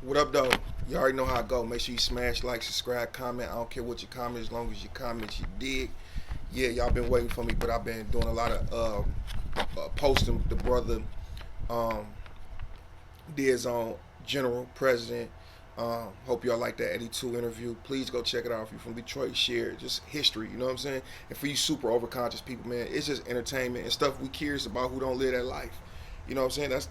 What up, though? You already know how I go. Make sure you smash like, subscribe, comment. I don't care what you comment, as long as you comment, you dig. Yeah, y'all been waiting for me, but I've been doing a lot of posting. The brother um, did on General President. Hope y'all like that 82 interview. Please go check it out if you're from Detroit. Share it. Just history, you know what I'm saying? And for you super overconscious people, man, it's just entertainment and stuff we curious about who don't live that life. You know what I'm saying? That's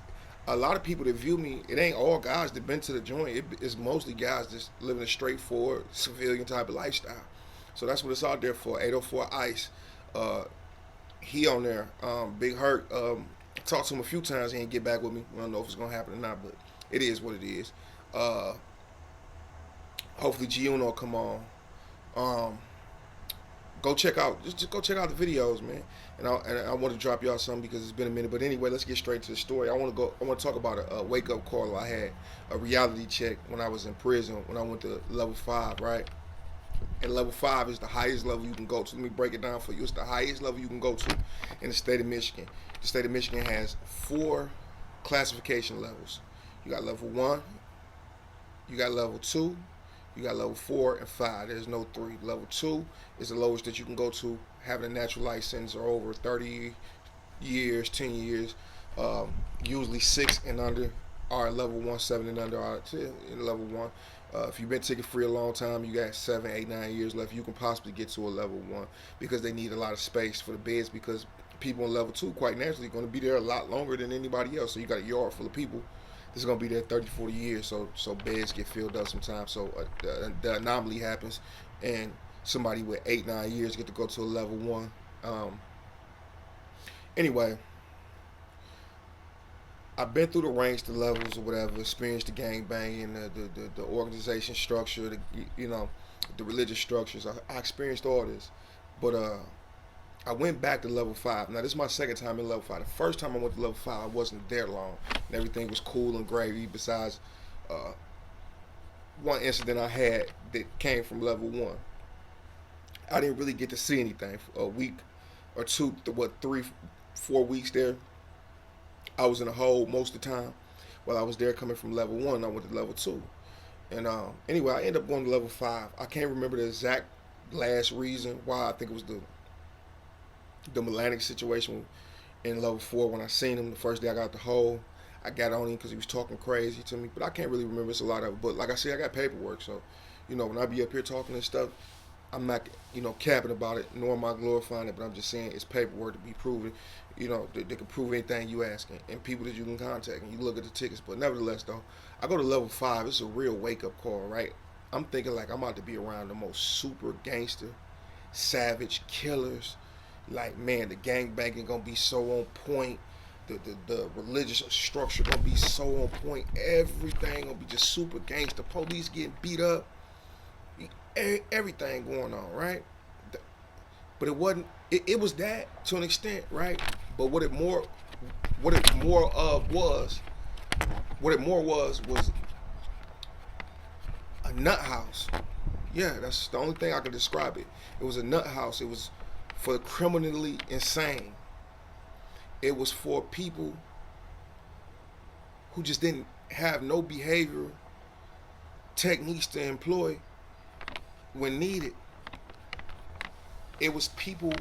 a lot of people that view me. It ain't all guys that been to the joint. It's mostly guys that's living a straightforward civilian type of lifestyle. So that's what it's out there for. 804 Ice. Uh, he on there. Big Hurt. Talked to him a few times. He ain't get back with me. I don't know if it's gonna happen or not, but it is what it is. Uh, Hopefully G Uno come on. Um, Go check out just go check out the videos, man. And I want to drop y'all something because it's been a minute. But anyway, let's get straight to the story. I want to talk about a wake up call I had, a reality check when I was in prison when I went to level 5, right? And level 5 is the highest level you can go to. Let me break it down for you. It's the highest level you can go to in the state of Michigan. The state of Michigan has 4 classification levels. You got level 1, you got level 2, you got level 4 and 5. There's no 3. Level 2 is the lowest that you can go to, having a natural license or over 30 years, 10 years. Usually 6 and under are level 1, 7 and under are in level 1. If you've been ticket free a long time, you got 7, 8, 9 years left. You can possibly get to a level 1 because they need a lot of space for the beds because people in level 2 quite naturally are going to be there a lot longer than anybody else. So you got a yard full of people this is gonna be there 30, 40 years, so beds get filled up sometimes. So the anomaly happens, and somebody with 8, 9 years get to go to a level 1. Anyway, I've been through the ranks, the levels, or whatever. Experienced the gang banging, the organization structure, the religious structures. I experienced all this, but I went back to level 5. Now, this is my second time in level 5. The first time I went to level 5, I wasn't there long. And everything was cool and gravy besides uh, one incident I had that came from level 1. I didn't really get to see anything for a week or two, 3, 4 weeks there. I was in a hole most of the time while I was there coming from level 1. I went to level 2. And anyway, I ended up going to level 5. I can't remember the exact last reason why. I think it was the Melanic situation in level 4 when I seen him the first day I got the hole. I got on him because he was talking crazy to me, but I can't really remember. It's a lot of it. But like I said, I got paperwork, so when I be up here talking and stuff, I'm not capping about it, nor am I glorifying it. But I'm just saying it's paperwork to be proven. They can prove anything you asking, and people that you can contact, and you look at the tickets. But nevertheless, though, I go to level 5. It's a real wake up call, right? I'm thinking like I'm about to be around the most super gangster, savage killers. Like, man, the gang banging gonna be so on point. The religious structure gonna be so on point. Everything gonna be just super gangster. Police getting beat up. Everything going on, right? But it wasn't. It was that to an extent, right? But what it more was a nut house. Yeah, that's the only thing I can describe it. It was a nut house. It was for the criminally insane. It was for people who just didn't have no behavior techniques to employ when needed. It was people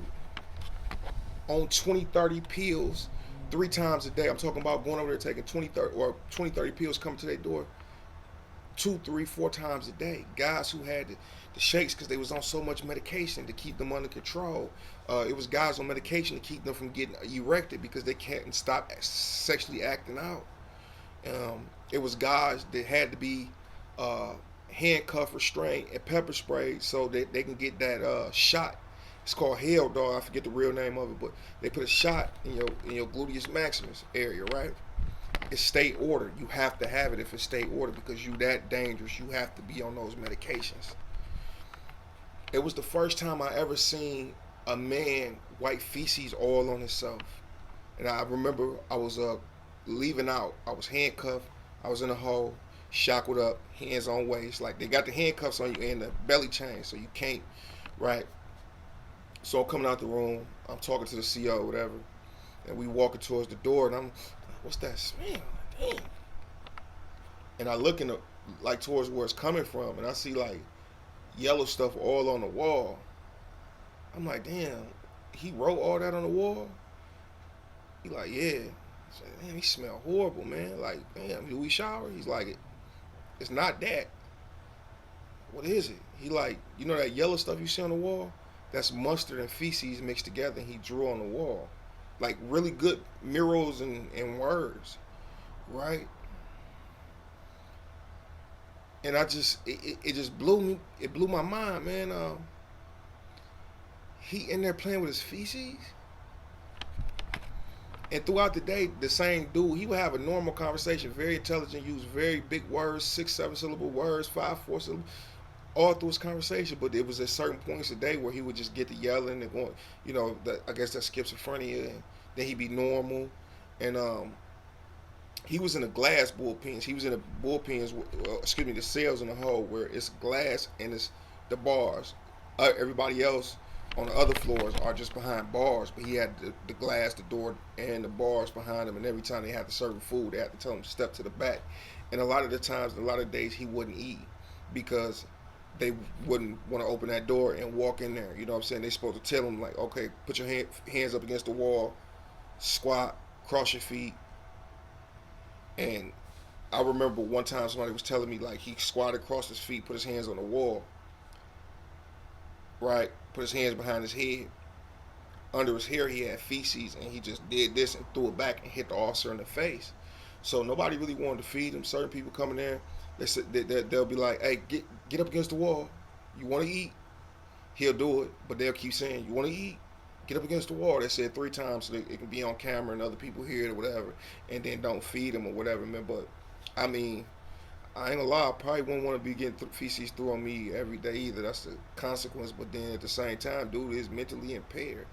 on 20, 30 pills 3 times a day. I'm talking about going over there taking 20, 30 pills coming to their door 2, 3, 4 times a day. Guys who had the shakes because they was on so much medication to keep them under control. It was guys on medication to keep them from getting erected because they can't stop sexually acting out. It was guys that had to be handcuffed, restrained, and pepper sprayed so that they can get that shot. It's called Hell Dog. I forget the real name of it, but they put a shot in your gluteus maximus area, right? It's state order. You have to have it if it's state order because you that dangerous. You have to be on those medications. It was the first time I ever seen a man wipe feces all on himself. And I remember I was leaving out. I was handcuffed. I was in a hole, shackled up, hands on waist. Like they got the handcuffs on you and the belly chain, so you can't, right? So I'm coming out the room. I'm talking to the CO, whatever, and we walking towards the door, and I'm, what's that smell? Damn. And I look in the like towards where it's coming from, and I see like yellow stuff all on the wall. I'm like, damn, he wrote all that on the wall. He like, yeah. I said, damn, he smell horrible, man. Like, damn, do we shower? He's like, it's not that. What is it? He like, you know that yellow stuff you see on the wall? That's mustard and feces mixed together, and he drew on the wall. Like really good murals and words, right? And I just, it just blew me, it blew my mind, man. He in there playing with his feces? And throughout the day, the same dude, he would have a normal conversation, very intelligent, use very big words, 6, 7 syllable words, 5, 4 syllable, all through his conversation. But it was at certain points a day where he would just get to yelling and going, you know, I guess that's schizophrenia. And then he'd be normal. And he was in the glass bullpens. He was in the bullpens, excuse me, the cells in the hole where it's glass and it's the bars. Everybody else on the other floors are just behind bars, but he had the glass, the door, and the bars behind him. And every time they had to serve him food, they had to tell him to step to the back. And a lot of the times, a lot of days, he wouldn't eat because they wouldn't want to open that door and walk in there. You know what I'm saying? They're supposed to tell him, like, okay, put your hands up against the wall, squat, cross your feet. And I remember one time somebody was telling me, like, he squatted, crossed his feet, put his hands on the wall, right? Put his hands behind his head. Under his hair, he had feces, and he just did this and threw it back and hit the officer in the face. So nobody really wanted to feed him. Certain people coming there, they'll be like, hey, get up against the wall. You want to eat? He'll do it, but they'll keep saying, you want to eat? Get up against the wall. They said 3 times so that it can be on camera and other people hear it or whatever, and then don't feed him or whatever, man. But, I mean, I ain't gonna lie, I probably wouldn't want to be getting feces through on me every day either. That's the consequence. But then at the same time, dude is mentally impaired.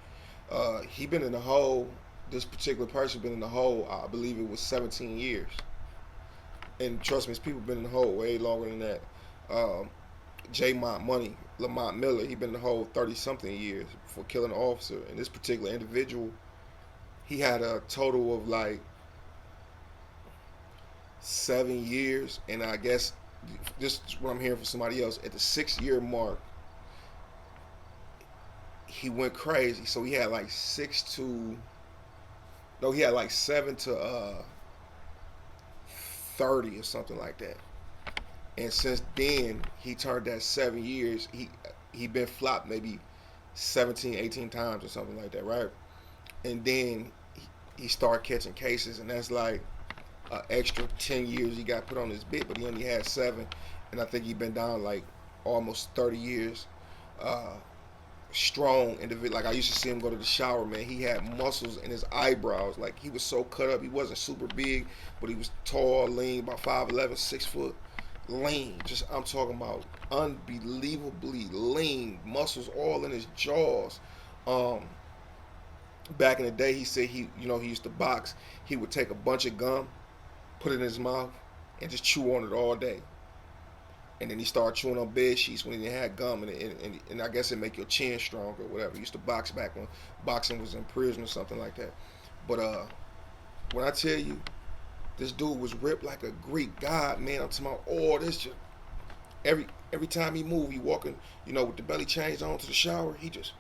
He been in the hole. This particular person been in the hole. I believe it was 17 years. And trust me, people been in the hole way longer than that. J. Money, Lamont Miller, he been in the hole 30-something years for killing an officer. And this particular individual, he had a total of like 7 years, and I guess this is what I'm hearing from somebody else. At the 6-year mark, he went crazy. So he had like 7 to 30 or something like that. And since then, he turned that 7 years. He been flopped maybe 17, 18 times or something like that, right? And then he started catching cases, and that's like extra 10 years he got put on his bit, but he only had 7, and I think he been down like almost 30 years. Strong individual. Like I used to see him go to the shower, man. He had muscles in his eyebrows. Like he was so cut up. He wasn't super big, but he was tall, lean, about 5'11", 6 foot, lean. Just I'm talking about unbelievably lean, muscles all in his jaws. Back in the day, he said he used to box. He would take a bunch of gum, put it in his mouth, and just chew on it all day. And then he started chewing on bed sheets when he didn't have gum, and I guess it make your chin stronger or whatever. He used to box back when boxing was in prison or something like that. But when I tell you, this dude was ripped like a Greek god, man. I'm talking about all this just every time he moved, he walking, with the belly chains on to the shower, he just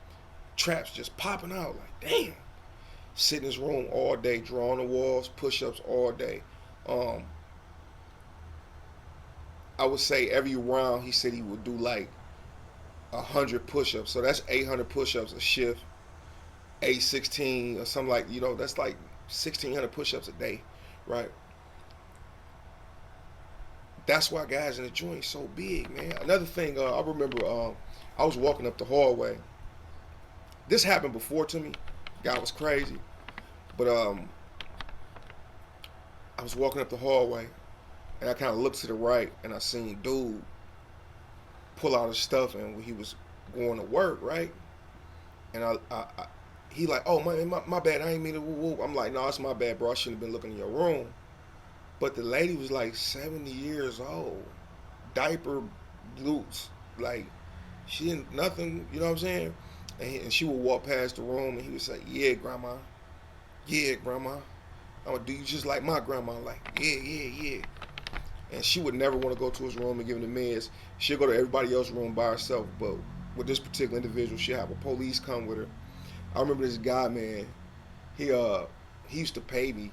traps just popping out like damn. Sit in his room all day, drawing the walls, push-ups all day. I would say every round he said he would do like 100 push-ups. So that's 800 push-ups a shift. 816 or something like, that's like 1,600 push-ups a day, right? That's why guys in the joint so big, man. Another thing, I remember I was walking up the hallway. This happened before to me. Guy was crazy. But I was walking up the hallway, and I kind of looked to the right, and I seen dude pull out his stuff, and he was going to work, right? And he like, oh my bad, I ain't mean to whoop. I'm like, no, it's my bad, bro. I shouldn't have been looking in your room. But the lady was like 70 years old, diaper, boots, like she didn't nothing, you know what I'm saying? And she would walk past the room, and he would say, yeah, grandma, I'm gonna do you just like my grandma, like yeah. and she would never want to go to his room and give him the meds. She'll go to everybody else's room by herself, but with this particular individual, she'll have a police come with her. I remember this guy, man. He used to pay me.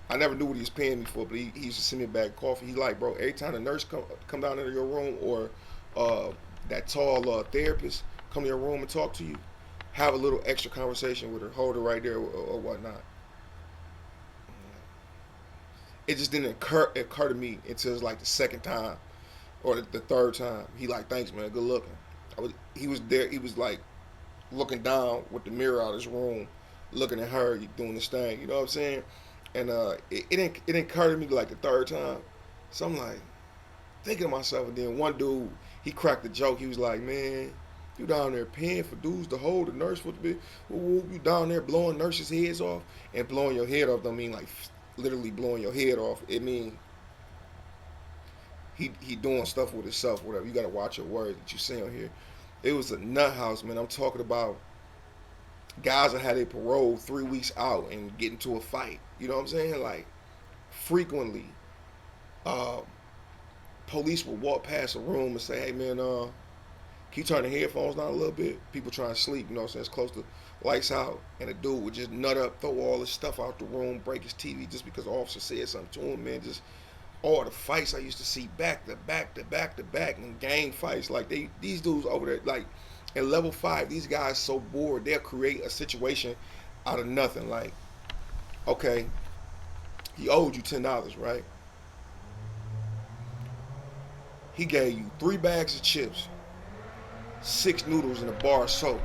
I never knew what he was paying me for, but he used to send me a bag of coffee. He like, bro, every time the nurse come down into your room, or that tall therapist come to your room and talk to you, have a little extra conversation with her, hold her right there, or whatnot. It just didn't occur to me until it was like the second time or the third time. He like, thanks, man, good looking. He was there. He was like looking down with the mirror out of his room, looking at her doing this thing. You know what I'm saying? And it didn't occur to me like the third time. So I'm like thinking to myself, and then one dude, he cracked a joke. He was like, man, you down there paying for dudes to hold the nurse with the you down there blowing nurses' heads off, and blowing your head off don't mean like literally blowing your head off. It mean he doing stuff with himself, whatever. You gotta watch your words that you say on here. It was a nut house, man. I'm talking about guys that had a parole 3 weeks out and get into a fight. You know what I'm saying? Like frequently, uh, police would walk past a room and say, "Hey, man, can you turn the headphones down a little bit?" People trying to sleep. You know what I'm saying? It's close to lights out, and a dude would just nut up, throw all his stuff out the room, break his TV just because the officer said something to him. Man, just all the fights I used to see back to back to back to back, and gang fights. Like these dudes over there, like in level 5, these guys so bored they'll create a situation out of nothing. Like, okay, he owed you $10, right? He gave you 3 bags of chips, 6 noodles, and a bar of soap.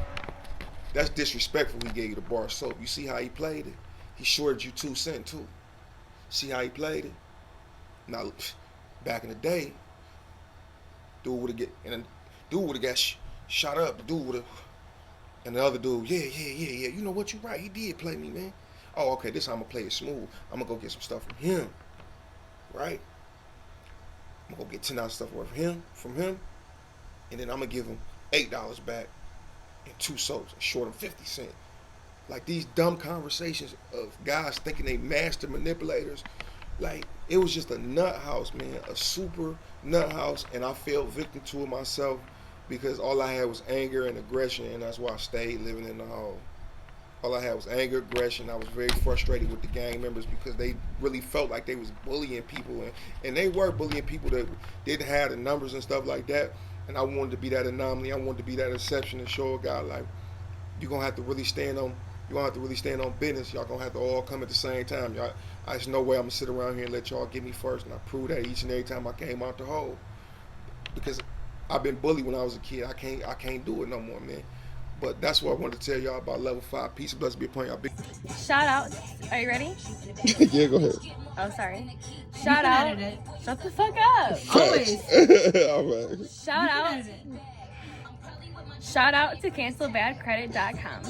That's disrespectful. He gave you the bar of soap. You see how he played it? He shorted you 2 cents too. See how he played it? Now, back in the day, dude would have got shot up. The dude would have, and the other dude, yeah. You know what? You right. He did play me, man. Oh, okay. This time I'm gonna play it smooth. I'm gonna go get some stuff from him, right? I'm gonna go get $10 stuff from him, and then I'm gonna give him $8 back and 2 soaps and short him 50 cents. Like these dumb conversations of guys thinking they master manipulators. Like, it was just a nut house, man, a super nut house, and I fell victim to it myself because all I had was anger and aggression, and that's why I stayed living in the hole. All I had was anger, aggression. I was very frustrated with the gang members because they really felt like they was bullying people, and they were bullying people that didn't have the numbers and stuff like that, and I wanted to be that anomaly. I wanted to be that exception and show a guy, like, you're going to have to really stand on business. Y'all gonna have to all come at the same time. Y'all, there's no way I'm gonna sit around here and let y'all get me first. And I proved that each and every time I came out the hole. Because I've been bullied when I was a kid. I can't do it no more, man. But that's what I wanted to tell y'all about level 5. Peace and blessings be upon y'all. Shout out. Are you ready? Yeah, go ahead. Oh, sorry. Shout out. Shut the fuck up. Always. All right. Shout out. Shout out to cancelbadcredit.com.